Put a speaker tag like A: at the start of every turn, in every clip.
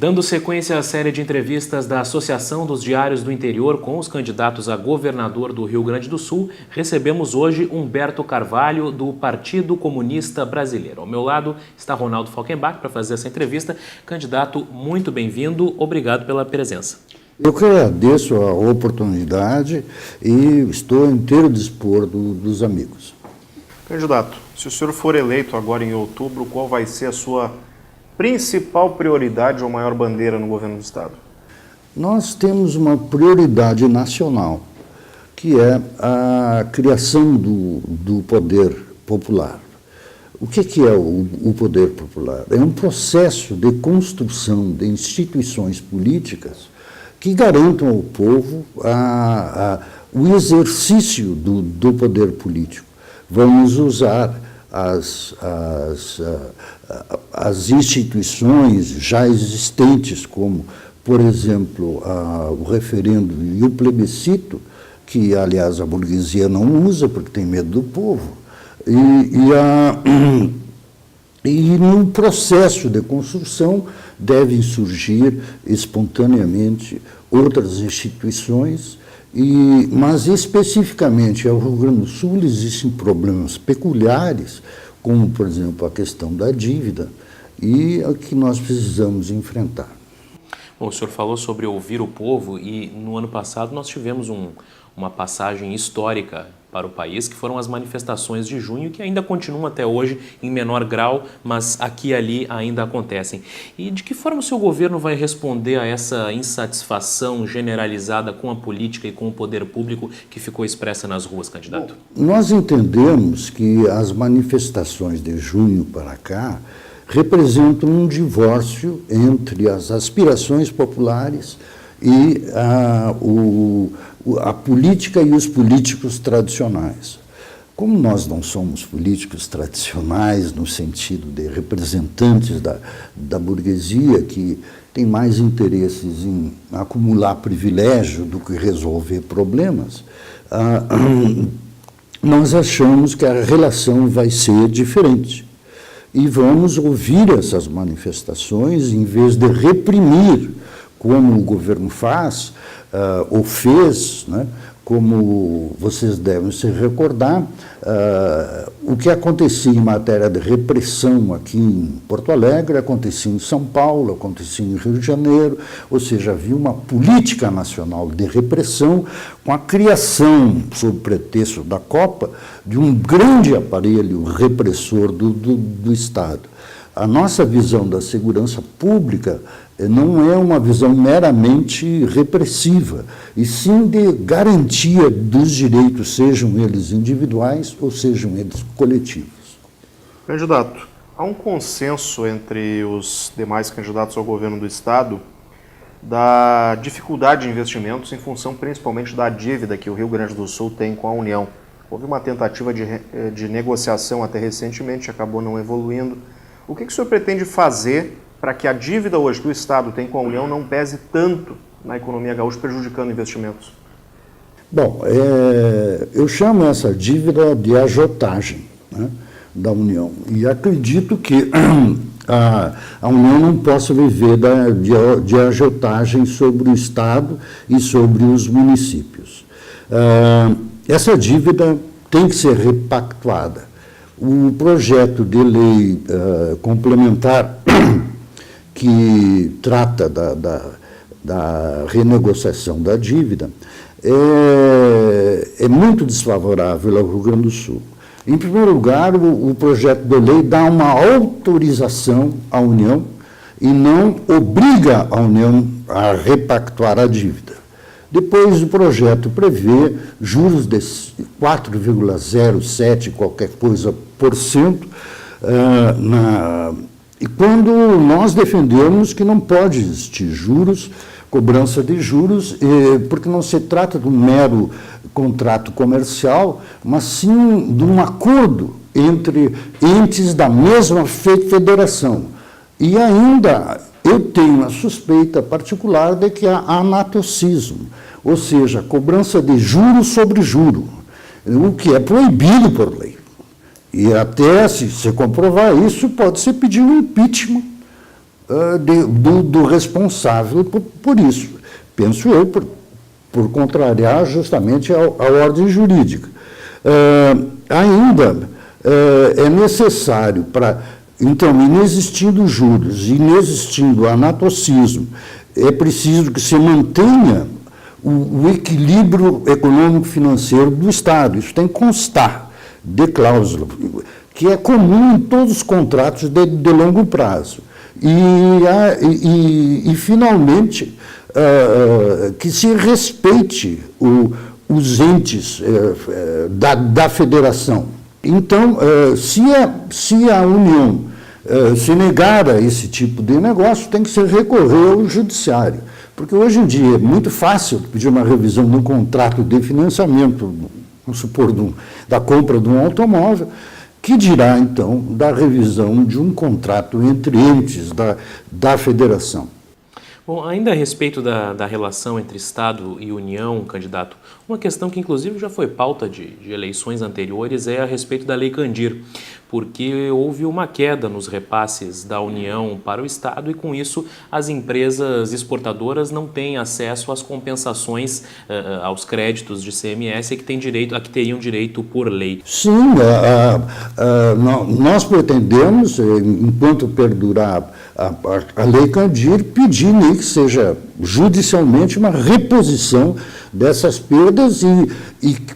A: Dando sequência à série de entrevistas da Associação dos Diários do Interior com os candidatos a governador do Rio Grande do Sul, recebemos hoje Humberto Carvalho, do Partido Comunista Brasileiro. Ao meu lado está Ronaldo Falkenbach para fazer essa entrevista. Candidato, muito bem-vindo, obrigado pela presença.
B: Eu que agradeço a oportunidade e estou inteiro dispor dos amigos.
C: Candidato, se o senhor for eleito agora em outubro, qual vai ser a sua principal prioridade ou maior bandeira no governo do Estado?
B: Nós temos uma prioridade nacional, que é a criação do poder popular. O que é o poder popular? É um processo de construção de instituições políticas que garantam ao povo o exercício do poder político. Vamos usar as instituições já existentes, como, por exemplo, o referendo e o plebiscito, que, aliás, a burguesia não usa porque tem medo do povo, e no processo de construção devem surgir espontaneamente outras instituições, mas especificamente ao Rio Grande do Sul existem problemas peculiares, como, por exemplo, a questão da dívida, e a que nós precisamos enfrentar.
A: Bom, o senhor falou sobre ouvir o povo e no ano passado nós tivemos uma passagem histórica para o país, que foram as manifestações de junho, que ainda continuam até hoje em menor grau, mas aqui e ali ainda acontecem. E de que forma o seu governo vai responder a essa insatisfação generalizada com a política e com o poder público que ficou expressa nas ruas, candidato?
B: Nós entendemos que as manifestações de junho para cá representam um divórcio entre as aspirações populares e a política e os políticos tradicionais. Como nós não somos políticos tradicionais no sentido de representantes da burguesia, que tem mais interesses em acumular privilégio do que resolver problemas, nós achamos que a relação vai ser diferente. E vamos ouvir essas manifestações em vez de reprimir, como o governo faz, ou fez, né? Como vocês devem se recordar, o que acontecia em matéria de repressão aqui em Porto Alegre, acontecia em São Paulo, acontecia em Rio de Janeiro, ou seja, havia uma política nacional de repressão com a criação, sob pretexto da Copa, de um grande aparelho repressor do Estado. A nossa visão da segurança pública não é uma visão meramente repressiva, e sim de garantia dos direitos, sejam eles individuais ou sejam eles coletivos.
C: Candidato, há um consenso entre os demais candidatos ao governo do Estado da dificuldade de investimentos em função principalmente da dívida que o Rio Grande do Sul tem com a União. Houve uma tentativa de negociação até recentemente, acabou não evoluindo. O que o senhor pretende fazer para que a dívida hoje que o Estado tem com a União não pese tanto na economia gaúcha, prejudicando investimentos?
B: Bom, eu chamo essa dívida de agiotagem, né, da União. E acredito que a União não possa viver de agiotagem sobre o Estado e sobre os municípios. Essa dívida tem que ser repactuada. O projeto de lei complementar que trata da renegociação da dívida é muito desfavorável ao Rio Grande do Sul. Em primeiro lugar, o projeto de lei dá uma autorização à União e não obriga a União a repactuar a dívida. Depois, o projeto prevê juros de 4,07 qualquer coisa por cento, e quando nós defendemos que não pode existir juros, cobrança de juros, porque não se trata de um mero contrato comercial, mas sim de um acordo entre entes da mesma federação. E ainda eu tenho a suspeita particular de que há anatocismo, ou seja, cobrança de juro sobre juro, o que é proibido por lei. E até, se comprovar isso, pode-se pedir um impeachment do responsável por isso. Penso eu, por contrariar justamente a ordem jurídica. Ainda é necessário então, inexistindo juros, inexistindo anatocismo, é preciso que se mantenha o equilíbrio econômico-financeiro do Estado. Isso tem que constar de cláusula, que é comum em todos os contratos de longo prazo. E finalmente, que se respeite os entes da federação. Então, se a União se negar a esse tipo de negócio, tem que se recorrer ao judiciário. Porque hoje em dia é muito fácil pedir uma revisão de um contrato de financiamento, vamos supor, da compra de um automóvel, que dirá, então, da revisão de um contrato entre entes da federação.
A: Bom, ainda a respeito da relação entre Estado e União, candidato, uma questão que inclusive já foi pauta de eleições anteriores é a respeito da Lei Candir, porque houve uma queda nos repasses da União para o Estado e com isso as empresas exportadoras não têm acesso às compensações, aos créditos de CMS a que teriam direito por lei.
B: Sim, nós pretendemos, enquanto perdurar a Lei Candir, pedir nem que seja judicialmente uma reposição dessas perdas e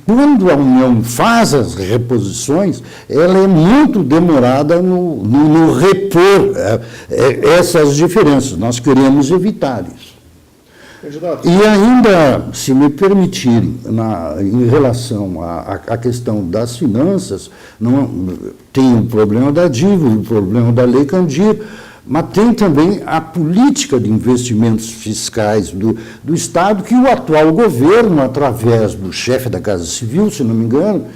B: quando a União faz as reposições, ela é muito demorada no repor essas diferenças. Nós queremos evitar isso.
C: Candidato.
B: E ainda, se me permitirem, em relação à questão das finanças, tem o problema da dívida, o problema da Lei Candir, mas tem também a política de investimentos fiscais do Estado, que o atual governo, através do chefe da Casa Civil, se não me engano,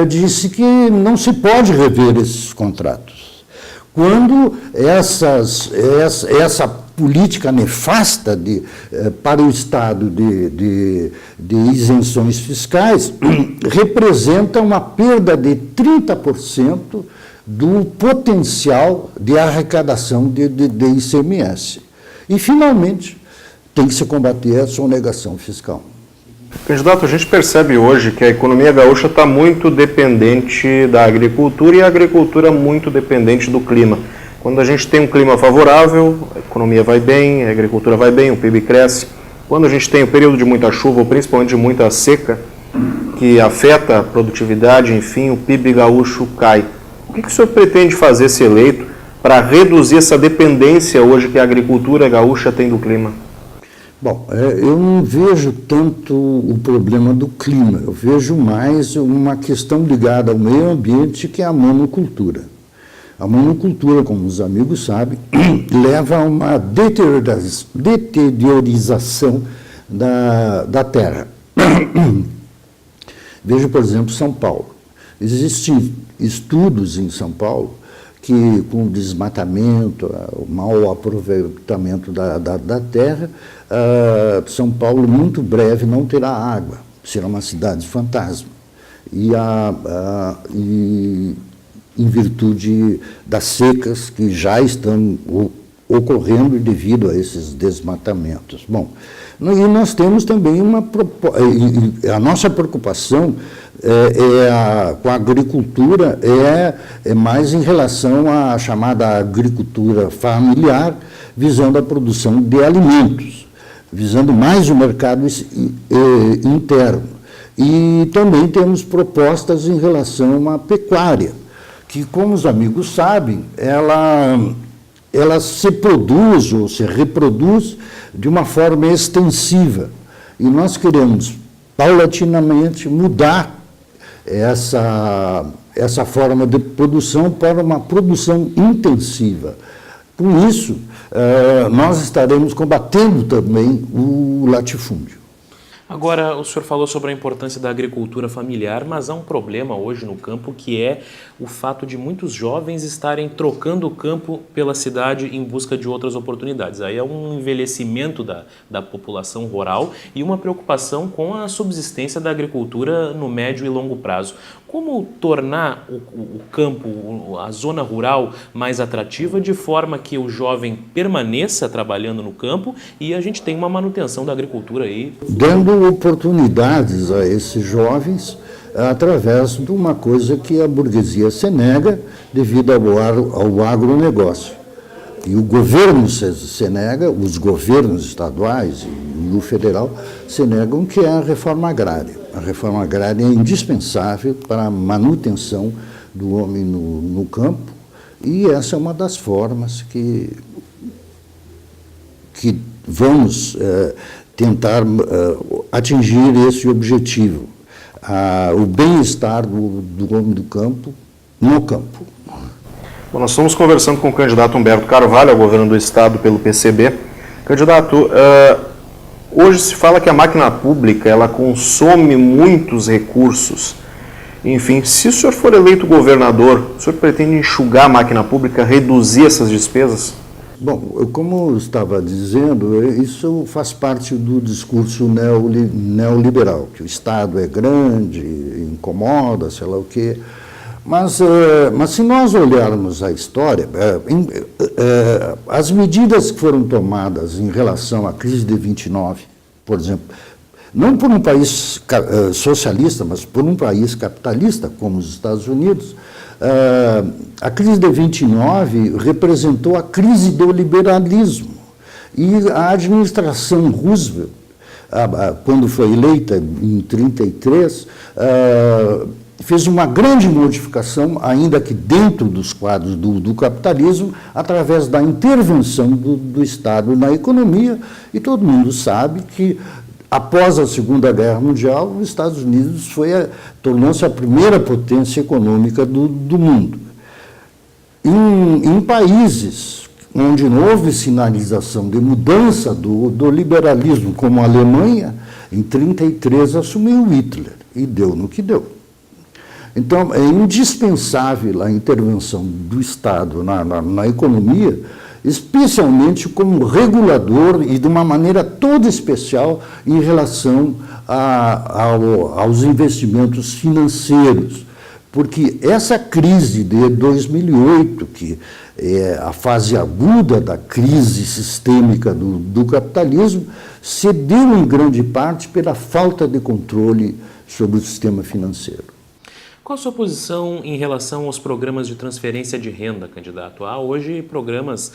B: disse que não se pode rever esses contratos. Quando essa política nefasta para o Estado de isenções fiscais representa uma perda de 30% do potencial de arrecadação de ICMS. E, finalmente, tem que se combater a sonegação fiscal.
C: Candidato, a gente percebe hoje que a economia gaúcha está muito dependente da agricultura e a agricultura muito dependente do clima. Quando a gente tem um clima favorável, a economia vai bem, a agricultura vai bem, o PIB cresce. Quando a gente tem um período de muita chuva, ou principalmente de muita seca, que afeta a produtividade, enfim, o PIB gaúcho cai. O que o senhor pretende fazer, se eleito, para reduzir essa dependência hoje que a agricultura gaúcha tem do clima?
B: Bom, eu não vejo tanto o problema do clima, eu vejo mais uma questão ligada ao meio ambiente, que é a monocultura. A monocultura, como os amigos sabem, leva a uma deteriorização da terra. Veja, por exemplo, São Paulo. Existem estudos em São Paulo que, com o desmatamento, o mau aproveitamento da terra, São Paulo, muito breve, não terá água. Será uma cidade fantasma. E em virtude das secas que já estão ocorrendo devido a esses desmatamentos. Bom, e nós temos também a nossa preocupação com a agricultura é mais em relação à chamada agricultura familiar, visando a produção de alimentos, visando mais o mercado interno. E também temos propostas em relação à pecuária, que, como os amigos sabem, ela se produz ou se reproduz de uma forma extensiva. E nós queremos, paulatinamente, mudar essa forma de produção para uma produção intensiva. Com isso, nós estaremos combatendo também o latifúndio.
A: Agora, o senhor falou sobre a importância da agricultura familiar, mas há um problema hoje no campo, que é o fato de muitos jovens estarem trocando o campo pela cidade em busca de outras oportunidades. Aí é um envelhecimento da população rural e uma preocupação com a subsistência da agricultura no médio e longo prazo. Como tornar o campo, a zona rural mais atrativa de forma que o jovem permaneça trabalhando no campo e a gente tenha uma manutenção da agricultura aí?
B: Dando oportunidades a esses jovens através de uma coisa que a burguesia se nega devido ao agronegócio. E o governo se nega, os governos estaduais e o federal se negam, que é a reforma agrária. A reforma agrária é indispensável para a manutenção do homem no campo, e essa é uma das formas que vamos tentar atingir esse objetivo, o bem-estar do homem do campo no campo.
C: Bom, nós estamos conversando com o candidato Humberto Carvalho ao governo do Estado pelo PCB. Candidato, hoje se fala que a máquina pública ela consome muitos recursos. Enfim, se o senhor for eleito governador, o senhor pretende enxugar a máquina pública, reduzir essas despesas?
B: Bom, como eu estava dizendo, isso faz parte do discurso neoliberal, que o Estado é grande, incomoda, sei lá o quê. Mas se nós olharmos a história, as medidas que foram tomadas em relação à crise de 29, por exemplo, não por um país socialista, mas por um país capitalista, como os Estados Unidos, a crise de 29 representou a crise do liberalismo. E a administração Roosevelt, quando foi eleita em 33, fez uma grande modificação, ainda que dentro dos quadros do capitalismo, através da intervenção do Estado na economia, e todo mundo sabe que, após a Segunda Guerra Mundial, os Estados Unidos tornou-se a primeira potência econômica do mundo. Em países onde não houve sinalização de mudança do liberalismo, como a Alemanha, em 1933 assumiu Hitler, e deu no que deu. Então, é indispensável a intervenção do Estado na economia, especialmente como regulador e de uma maneira toda especial em relação aos investimentos financeiros. Porque essa crise de 2008, que é a fase aguda da crise sistêmica do capitalismo, se deu em grande parte pela falta de controle sobre o sistema financeiro.
A: Qual a sua posição em relação aos programas de transferência de renda, candidato? Há hoje programas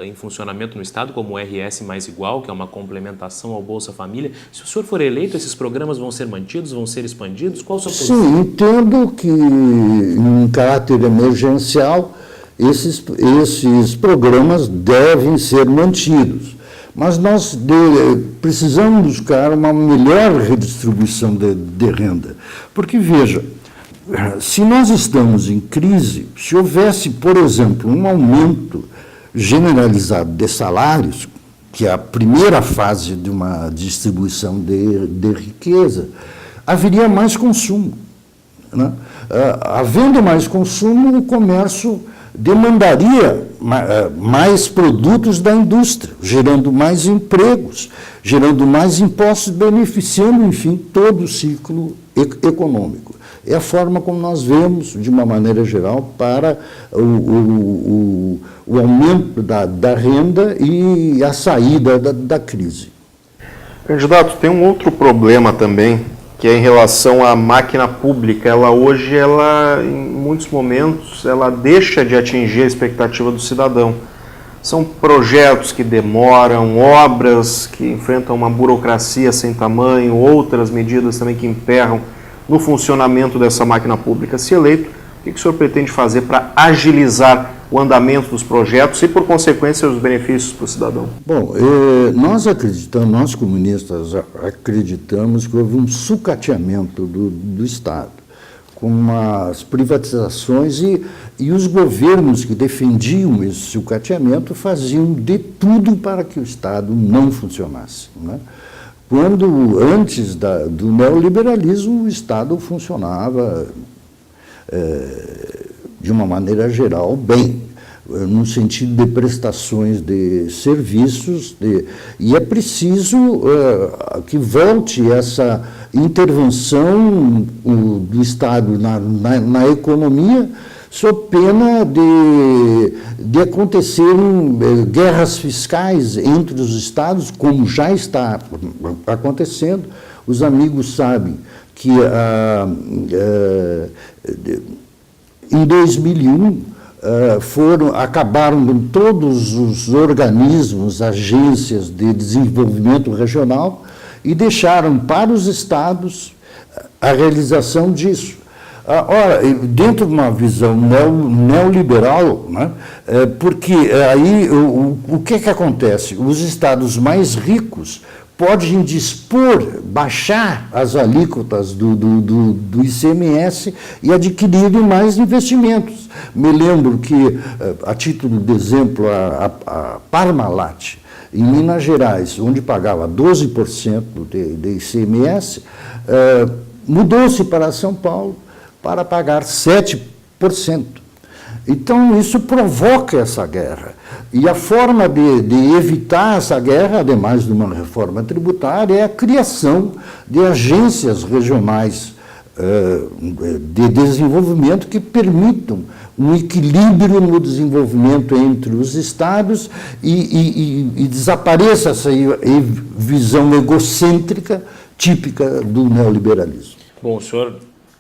A: em funcionamento no Estado, como o RS Mais Igual, que é uma complementação ao Bolsa Família. Se o senhor for eleito, esses programas vão ser mantidos, vão ser expandidos? Qual a sua posição?
B: Sim, entendo que, em caráter emergencial, esses programas devem ser mantidos. Mas nós precisamos buscar uma melhor redistribuição de renda. Porque, veja, se nós estamos em crise, se houvesse, por exemplo, um aumento generalizado de salários, que é a primeira fase de uma distribuição de riqueza, haveria mais consumo, né? Havendo mais consumo, o comércio demandaria mais produtos da indústria, gerando mais empregos, gerando mais impostos, beneficiando, enfim, todo o ciclo econômico. É a forma como nós vemos, de uma maneira geral, para o aumento da renda e a saída da crise.
C: Candidato, tem um outro problema também, que é em relação à máquina pública. Hoje, em muitos momentos, ela deixa de atingir a expectativa do cidadão. São projetos que demoram, obras que enfrentam uma burocracia sem tamanho, outras medidas também que emperram no funcionamento dessa máquina pública. Se eleito, o que o senhor pretende fazer para agilizar o andamento dos projetos e, por consequência, os benefícios para o cidadão?
B: Bom, nós comunistas acreditamos que houve um sucateamento do Estado, com as privatizações e os governos que defendiam esse sucateamento faziam de tudo para que o Estado não funcionasse, né? Quando, antes do neoliberalismo, o Estado funcionava de uma maneira geral bem. no sentido de prestações de serviços, e é preciso que volte essa intervenção do Estado na economia, sob pena de acontecerem guerras fiscais entre os estados, como já está acontecendo. Os amigos sabem que em 2001 acabaram todos os organismos, agências de desenvolvimento regional e deixaram para os estados a realização disso. Ora, dentro de uma visão neoliberal, né, porque aí o que acontece? Os estados mais ricos podem dispor, baixar as alíquotas do ICMS e adquirirem mais investimentos. Me lembro que, a título de exemplo, a Parmalat, em Minas Gerais, onde pagava 12% de ICMS, mudou-se para São Paulo para pagar 7%. Então, isso provoca essa guerra. E a forma de evitar essa guerra, ademais de uma reforma tributária, é a criação de agências regionais de desenvolvimento que permitam um equilíbrio no desenvolvimento entre os estados e desapareça essa visão egocêntrica típica do neoliberalismo.
A: Bom, o senhor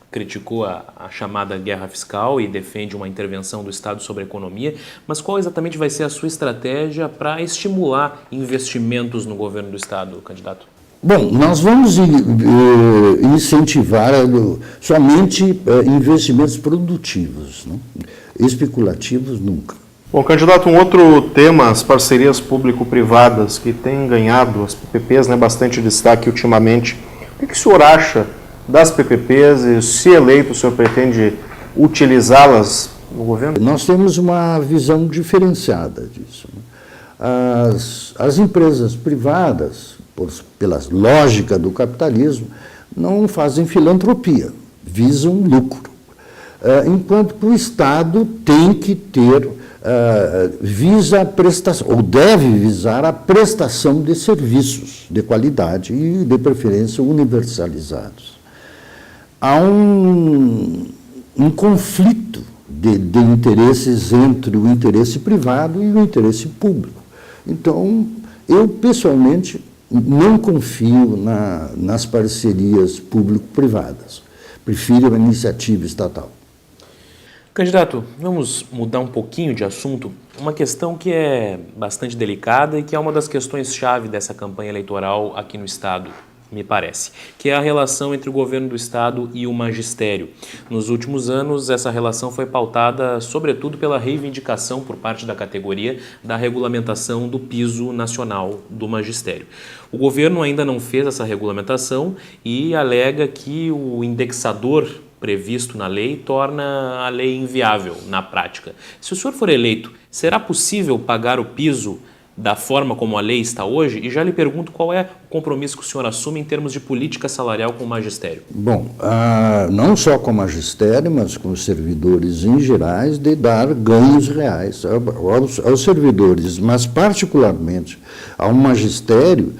A: criticou a chamada guerra fiscal e defende uma intervenção do Estado sobre a economia, mas qual exatamente vai ser a sua estratégia para estimular investimentos no governo do Estado, candidato?
B: Bom, nós vamos incentivar somente investimentos produtivos, né? Especulativos nunca.
C: Bom, candidato, um outro tema, as parcerias público-privadas que têm ganhado, as PPPs, né, bastante destaque ultimamente. O que o senhor acha das PPPs e, se eleito, o senhor pretende utilizá-las no governo?
B: Nós temos uma visão diferenciada disso, né? As empresas privadas, pela lógica do capitalismo, não fazem filantropia, visam lucro. Enquanto que o Estado tem que ter, visa a prestação, ou deve visar a prestação de serviços de qualidade e, de preferência, universalizados. Há um conflito de interesses entre o interesse privado e o interesse público. Então, eu, pessoalmente, não confio nas parcerias público-privadas. Prefiro a iniciativa estatal.
A: Candidato, vamos mudar um pouquinho de assunto. Uma questão que é bastante delicada e que é uma das questões-chave dessa campanha eleitoral aqui no Estado, me parece, que é a relação entre o governo do Estado e o magistério. Nos últimos anos, essa relação foi pautada, sobretudo, pela reivindicação por parte da categoria da regulamentação do piso nacional do magistério. O governo ainda não fez essa regulamentação e alega que o indexador previsto na lei torna a lei inviável na prática. Se o senhor for eleito, será possível pagar o piso da forma como a lei está hoje? E já lhe pergunto qual é o compromisso que o senhor assume em termos de política salarial com o magistério.
B: Bom, não só com o magistério, mas com os servidores em gerais, de dar ganhos reais aos servidores, mas particularmente ao magistério,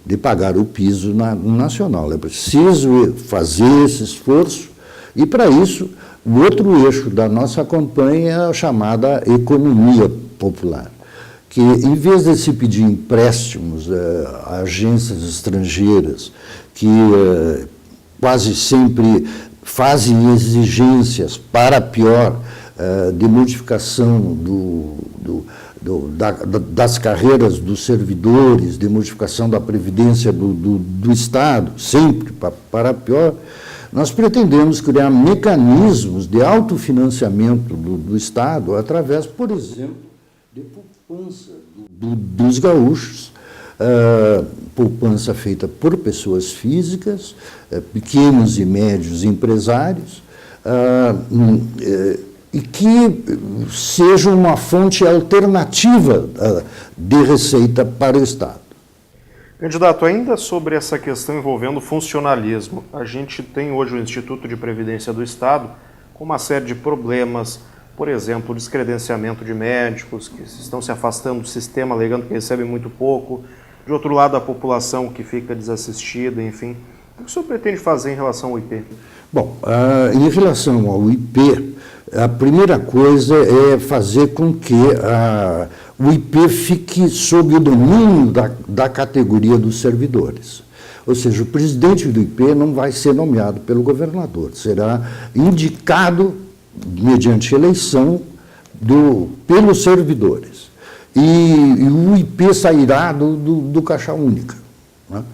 B: de pagar o piso nacional. É preciso fazer esse esforço e, para isso, o outro eixo da nossa campanha é a chamada economia popular, que, em vez de se pedir empréstimos a agências estrangeiras, que quase sempre fazem exigências para pior de modificação das carreiras dos servidores, de modificação da previdência do Estado, sempre para pior, nós pretendemos criar mecanismos de autofinanciamento do Estado através, por exemplo, de poupança dos gaúchos, poupança feita por pessoas físicas, pequenos e médios empresários, e que seja uma fonte alternativa de receita para o Estado.
C: Candidato, ainda sobre essa questão envolvendo o funcionalismo, a gente tem hoje o Instituto de Previdência do Estado com uma série de problemas, por exemplo, o descredenciamento de médicos que estão se afastando do sistema, alegando que recebem muito pouco, de outro lado a população que fica desassistida, enfim. O que o senhor pretende fazer em relação ao IP?
B: Bom, em relação ao IP, a primeira coisa é fazer com que o IP fique sob o domínio da categoria dos servidores. Ou seja, o presidente do IP não vai ser nomeado pelo governador, será indicado mediante eleição pelos servidores. E o IP sairá do Caixa Única, né?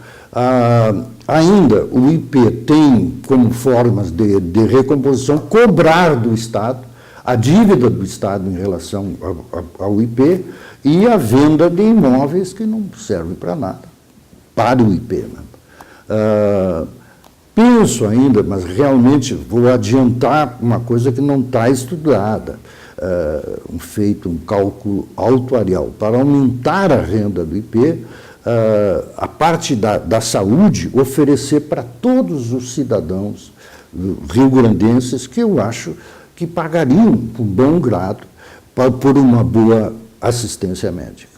B: Ainda, o IP tem como formas de recomposição cobrar do Estado a dívida do Estado em relação ao IP e a venda de imóveis que não servem para nada, para o IP. Né? Penso ainda, mas realmente vou adiantar uma coisa que não está estudada, um cálculo autuarial. Para aumentar a renda do IP, a parte da saúde, oferecer para todos os cidadãos rio-grandenses que eu acho que pagariam com bom grado por uma boa assistência médica.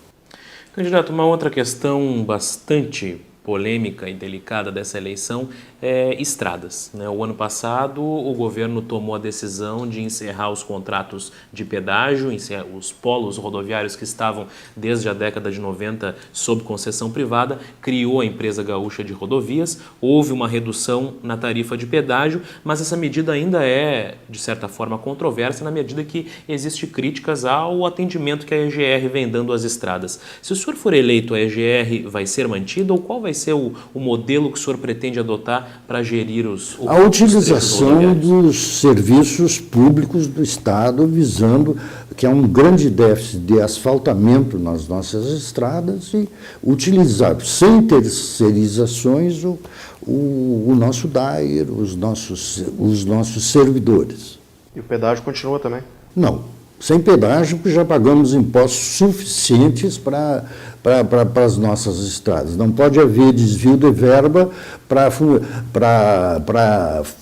A: Candidato, uma outra questão bastante polêmica e delicada dessa eleição é estradas, né? O ano passado, o governo tomou a decisão de encerrar os contratos de pedágio, os polos rodoviários que estavam desde a década de 90 sob concessão privada, criou a empresa gaúcha de rodovias, houve uma redução na tarifa de pedágio, mas essa medida ainda é, de certa forma, controversa na medida que existe críticas ao atendimento que a EGR vem dando às estradas. Se o senhor for eleito, a EGR vai ser mantida ou qual vai ser o modelo que o senhor pretende adotar para gerir
B: a utilização dos serviços públicos do Estado, visando que há um grande déficit de asfaltamento nas nossas estradas e utilizar, sem terceirizações, o nosso DAIR, os nossos servidores.
C: E o pedágio continua também?
B: Não. Sem pedágio, já pagamos impostos suficientes para as nossas estradas. Não pode haver desvio de verba para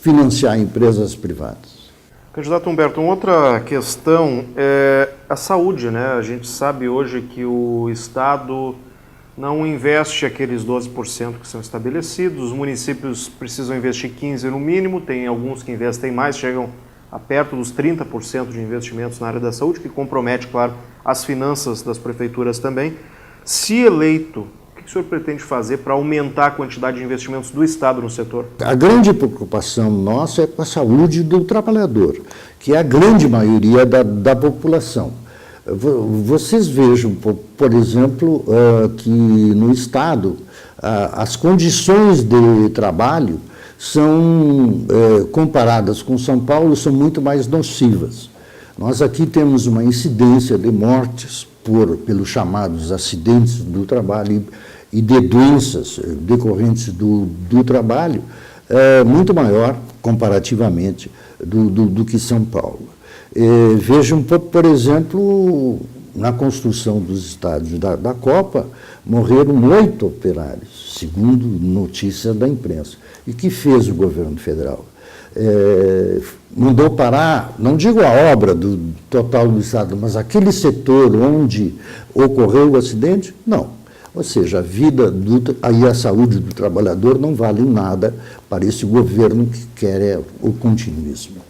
B: financiar empresas privadas.
C: Candidato Humberto, uma outra questão é a saúde, né? A gente sabe hoje que o Estado não investe aqueles 12% que são estabelecidos, os municípios precisam investir 15% no mínimo, tem alguns que investem mais, chegam a perto dos 30% de investimentos na área da saúde, que compromete, claro, as finanças das prefeituras também. Se eleito, o que o senhor pretende fazer para aumentar a quantidade de investimentos do Estado no setor?
B: A grande preocupação nossa é com a saúde do trabalhador, que é a grande maioria da população. Vocês vejam, por exemplo, que no Estado as condições de trabalho são, comparadas com São Paulo, são muito mais nocivas. Nós aqui temos uma incidência de mortes pelos chamados acidentes do trabalho e de doenças decorrentes do trabalho, muito maior, comparativamente, do que São Paulo. Vejam, por exemplo, na construção dos estádios da Copa, morreram 8 operários, segundo notícias da imprensa. E o que fez o governo federal? Mandou parar, não digo a obra do total do Estado, mas aquele setor onde ocorreu o acidente? Não. Ou seja, a vida e a saúde do trabalhador não valem nada para esse governo que quer o continuismo.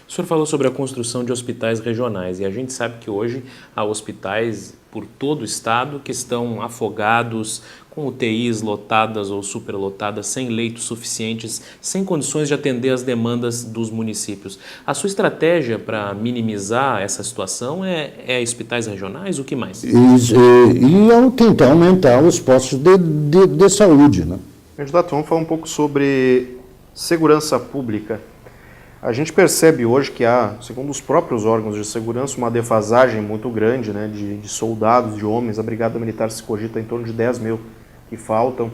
A: O senhor falou sobre a construção de hospitais regionais e a gente sabe que hoje há hospitais por todo o estado que estão afogados, com UTIs lotadas ou superlotadas, sem leitos suficientes, sem condições de atender as demandas dos municípios. A sua estratégia para minimizar essa situação é hospitais regionais? O que mais?
B: E tentar aumentar os postos de saúde, né?
C: Candidato, vamos falar um pouco sobre segurança pública. A gente percebe hoje que há, segundo os próprios órgãos de segurança, uma defasagem muito grande, né, de soldados, de homens. A Brigada Militar se cogita em torno de 10 mil que faltam.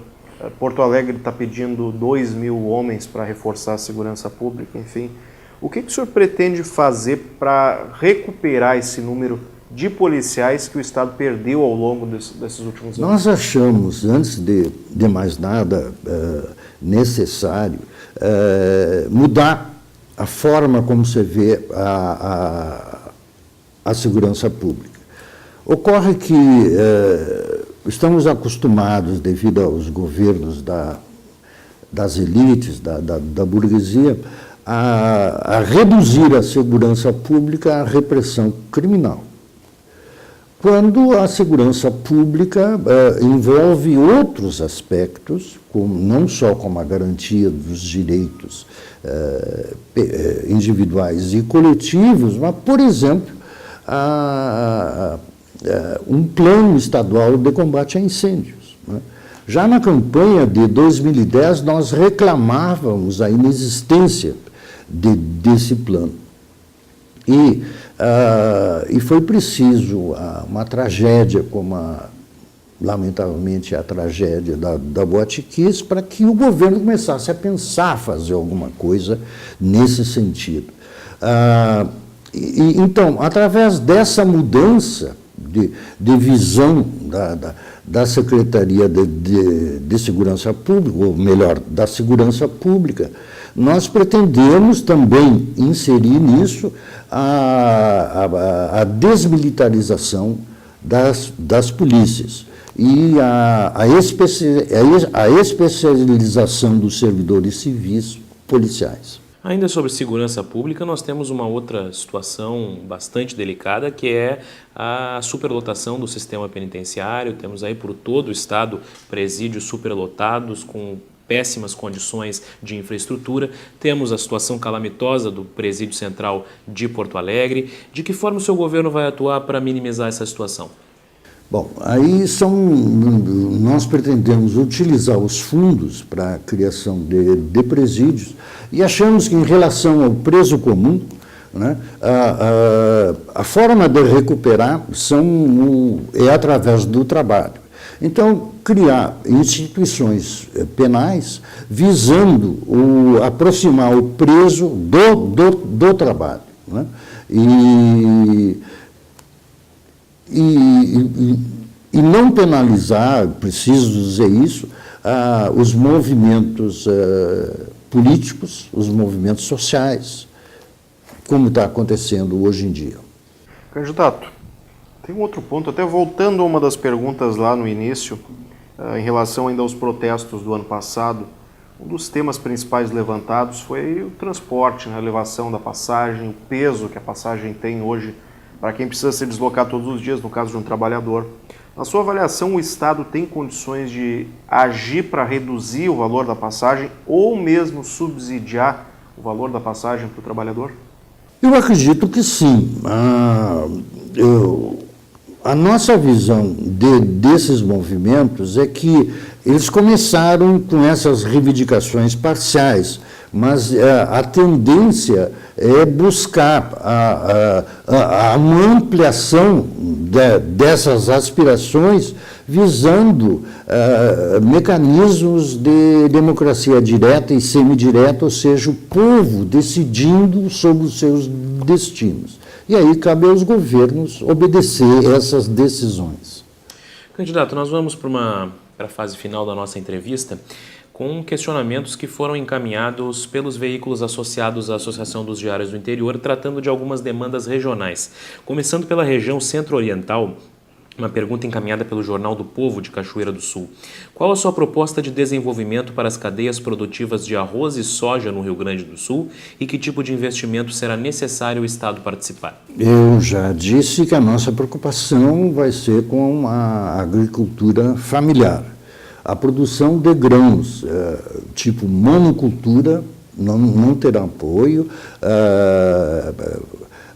C: Porto Alegre está pedindo 2 mil homens para reforçar a segurança pública, enfim. O que o senhor pretende fazer para recuperar esse número de policiais que o Estado perdeu ao longo desses últimos anos?
B: Nós achamos, antes de mais nada, necessário mudar a forma como se vê a segurança pública. Ocorre que estamos acostumados, devido aos governos das elites, da burguesia, a reduzir a segurança pública à repressão criminal. Quando a segurança pública envolve outros aspectos, não só como a garantia dos direitos individuais e coletivos, mas, por exemplo, um plano estadual de combate a incêndios, né? Já na campanha de 2010, nós reclamávamos a inexistência desse plano. E foi preciso uma tragédia como, lamentavelmente, a tragédia da Boate Kiss, para que o governo começasse a pensar fazer alguma coisa nesse sentido. Então, através dessa mudança de visão da Secretaria de Segurança Pública, ou melhor, da Segurança Pública, nós pretendemos também inserir nisso a desmilitarização das polícias e a especialização dos servidores civis policiais.
A: Ainda sobre segurança pública, nós temos uma outra situação bastante delicada, que é a superlotação do sistema penitenciário. Temos aí por todo o estado presídios superlotados, com péssimas condições de infraestrutura. Temos a situação calamitosa do Presídio Central de Porto Alegre. De que forma o seu governo vai atuar para minimizar essa situação?
B: Bom, aí nós pretendemos utilizar os fundos para a criação de presídios e achamos que, em relação ao preso comum, né, a forma de recuperar é através do trabalho. Então, criar instituições penais visando aproximar o preso do trabalho, né? E não penalizar, preciso dizer isso, os movimentos políticos, os movimentos sociais, como está acontecendo hoje em dia.
C: Candidato, tem um outro ponto, até voltando a uma das perguntas lá no início, em relação ainda aos protestos do ano passado, um dos temas principais levantados foi o transporte, né, a elevação da passagem, o peso que a passagem tem hoje para quem precisa se deslocar todos os dias, no caso de um trabalhador. Na sua avaliação, o Estado tem condições de agir para reduzir o valor da passagem ou mesmo subsidiar o valor da passagem para o trabalhador?
B: Eu acredito que sim. A nossa visão desses movimentos é que eles começaram com essas reivindicações parciais, mas a tendência é buscar uma ampliação dessas aspirações, visando mecanismos de democracia direta e semidireta, ou seja, o povo decidindo sobre os seus destinos. E aí cabe aos governos obedecer essas decisões.
A: Candidato, nós vamos para a fase final da nossa entrevista com questionamentos que foram encaminhados pelos veículos associados à Associação dos Diários do Interior, tratando de algumas demandas regionais. Começando pela região centro-oriental, uma pergunta encaminhada pelo Jornal do Povo de Cachoeira do Sul. Qual a sua proposta de desenvolvimento para as cadeias produtivas de arroz e soja no Rio Grande do Sul e que tipo de investimento será necessário o Estado participar?
B: Eu já disse que a nossa preocupação vai ser com a agricultura familiar. A produção de grãos, tipo monocultura, não terá apoio,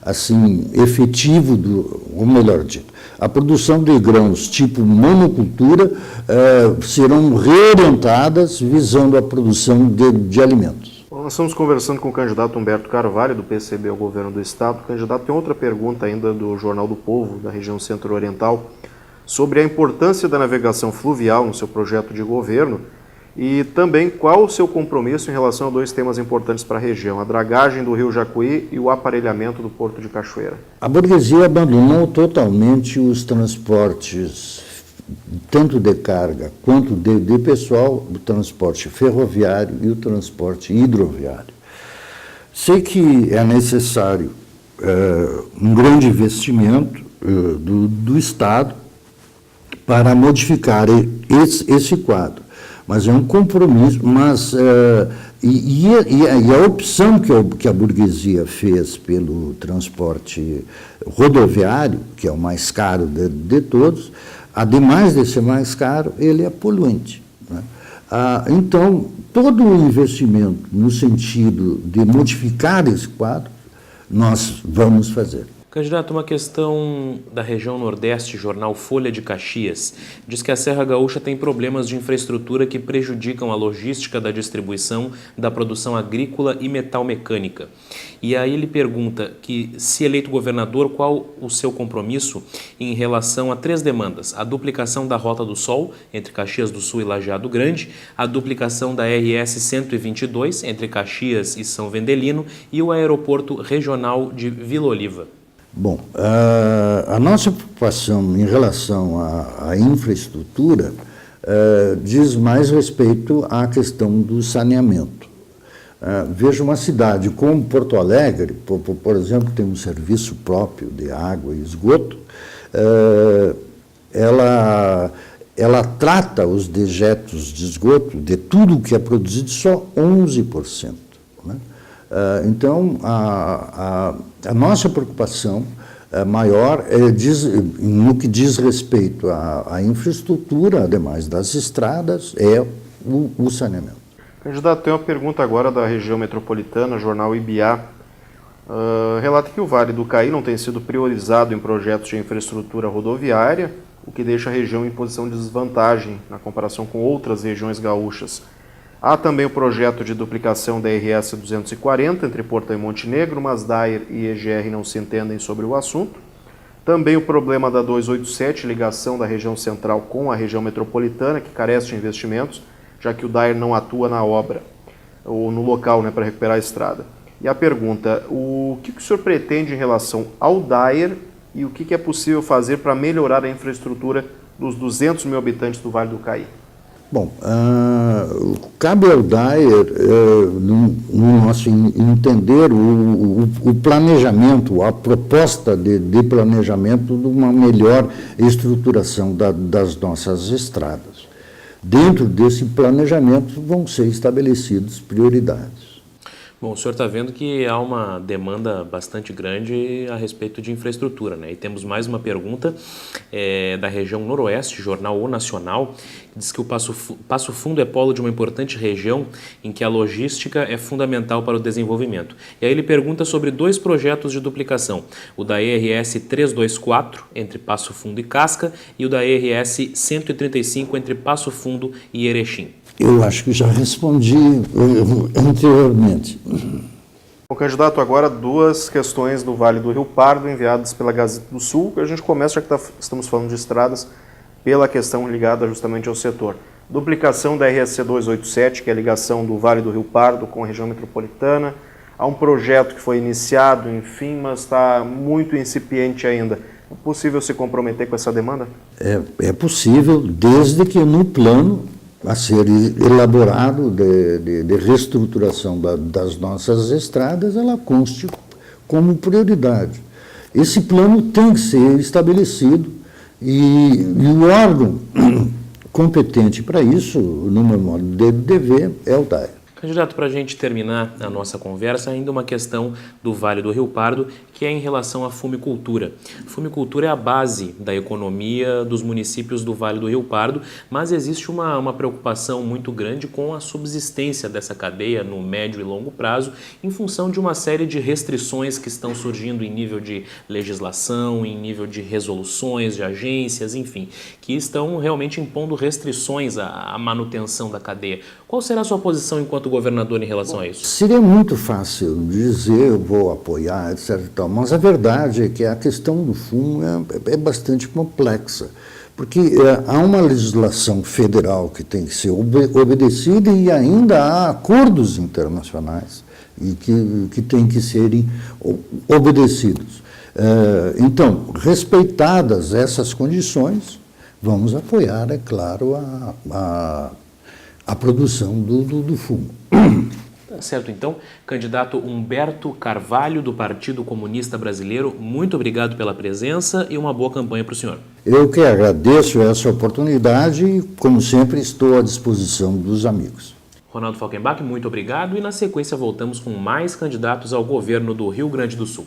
B: assim, efetivo, ou melhor dito, a produção de grãos tipo monocultura serão reorientadas visando a produção de alimentos.
C: Bom, nós estamos conversando com o candidato Humberto Carvalho, do PCB ao governo do Estado. O candidato tem outra pergunta ainda do Jornal do Povo, da região centro-oriental, sobre a importância da navegação fluvial no seu projeto de governo e também qual o seu compromisso em relação a dois temas importantes para a região, a dragagem do rio Jacuí e o aparelhamento do Porto de Cachoeira.
B: A burguesia abandonou totalmente os transportes, tanto de carga quanto de pessoal, o transporte ferroviário e o transporte hidroviário. Sei que é necessário um grande investimento do Estado para modificar esse quadro. Mas é um compromisso, e a opção que a burguesia fez pelo transporte rodoviário, que é o mais caro de todos, ademais de ser mais caro, ele é poluente, né? Então, todo o investimento no sentido de modificar esse quadro, nós vamos fazer.
A: Candidato, uma questão da região Nordeste, jornal Folha de Caxias, diz que a Serra Gaúcha tem problemas de infraestrutura que prejudicam a logística da distribuição da produção agrícola e metalmecânica. E aí ele pergunta que, se eleito governador, qual o seu compromisso em relação a 3 demandas: a duplicação da Rota do Sol, entre Caxias do Sul e Lajeado Grande, a duplicação da RS 122, entre Caxias e São Vendelino, e o aeroporto regional de Vila Oliva.
B: Bom, a nossa preocupação em relação à infraestrutura diz mais respeito à questão do saneamento. Veja uma cidade como Porto Alegre, por exemplo, que tem um serviço próprio de água e esgoto, ela trata os dejetos de esgoto, de tudo que é produzido, só 11%. Né? Então, a nossa preocupação maior no que diz respeito à infraestrutura, ademais das estradas, é o saneamento.
C: Candidato, tem uma pergunta agora da região metropolitana, jornal Ibiá. Relata que o Vale do Caí não tem sido priorizado em projetos de infraestrutura rodoviária, o que deixa a região em posição de desvantagem na comparação com outras regiões gaúchas. Há também o projeto de duplicação da RS 240 entre Portão e Montenegro, mas DAER e EGR não se entendem sobre o assunto. Também o problema da 287, ligação da região central com a região metropolitana, que carece de investimentos, já que o DAER não atua na obra, ou no local, né, para recuperar a estrada. E a pergunta, o que o senhor pretende em relação ao DAER e o que é possível fazer para melhorar a infraestrutura dos 200 mil habitantes do Vale do Caí?
B: Bom, cabe ao DAER, no nosso entender, o planejamento, a proposta de planejamento de uma melhor estruturação das nossas estradas. Dentro desse planejamento vão ser estabelecidas prioridades.
A: Bom, o senhor está vendo que há uma demanda bastante grande a respeito de infraestrutura, né? E temos mais uma pergunta da região Noroeste, jornal O Nacional, que diz que o Passo Fundo é polo de uma importante região em que a logística é fundamental para o desenvolvimento. E aí ele pergunta sobre 2 projetos de duplicação, o da ERS 324, entre Passo Fundo e Casca, e o da ERS 135, entre Passo Fundo e Erechim.
B: Eu acho que já respondi anteriormente.
C: Bom, candidato, agora 2 questões do Vale do Rio Pardo enviadas pela Gazeta do Sul. A gente começa, já que estamos falando de estradas, pela questão ligada justamente ao setor. Duplicação da RSC 287, que é a ligação do Vale do Rio Pardo com a região metropolitana. Há um projeto que foi iniciado, enfim, mas está muito incipiente ainda. É possível se comprometer com essa demanda?
B: É possível, desde que no plano a ser elaborado de reestruturação das nossas estradas, ela conste como prioridade. Esse plano tem que ser estabelecido e o órgão competente para isso, no meu modo de ver, é o DAER.
A: Candidato, para a gente terminar a nossa conversa, ainda uma questão do Vale do Rio Pardo, que é em relação à fumicultura. Fumicultura é a base da economia dos municípios do Vale do Rio Pardo, mas existe uma preocupação muito grande com a subsistência dessa cadeia no médio e longo prazo, em função de uma série de restrições que estão surgindo em nível de legislação, em nível de resoluções de agências, enfim, que estão realmente impondo restrições à manutenção da cadeia. Qual será a sua posição enquanto governador em relação a isso?
B: Seria muito fácil dizer eu vou apoiar, etc. Mas a verdade é que a questão do fumo é bastante complexa, porque há uma legislação federal que tem que ser obedecida e ainda há acordos internacionais e que têm que serem obedecidos. Então, respeitadas essas condições, vamos apoiar, é claro, a produção do fumo.
A: Certo, então, candidato Humberto Carvalho, do Partido Comunista Brasileiro, muito obrigado pela presença e uma boa campanha para o senhor.
B: Eu que agradeço essa oportunidade e, como sempre, estou à disposição dos amigos.
A: Ronaldo Falkenbach, muito obrigado e na sequência voltamos com mais candidatos ao governo do Rio Grande do Sul.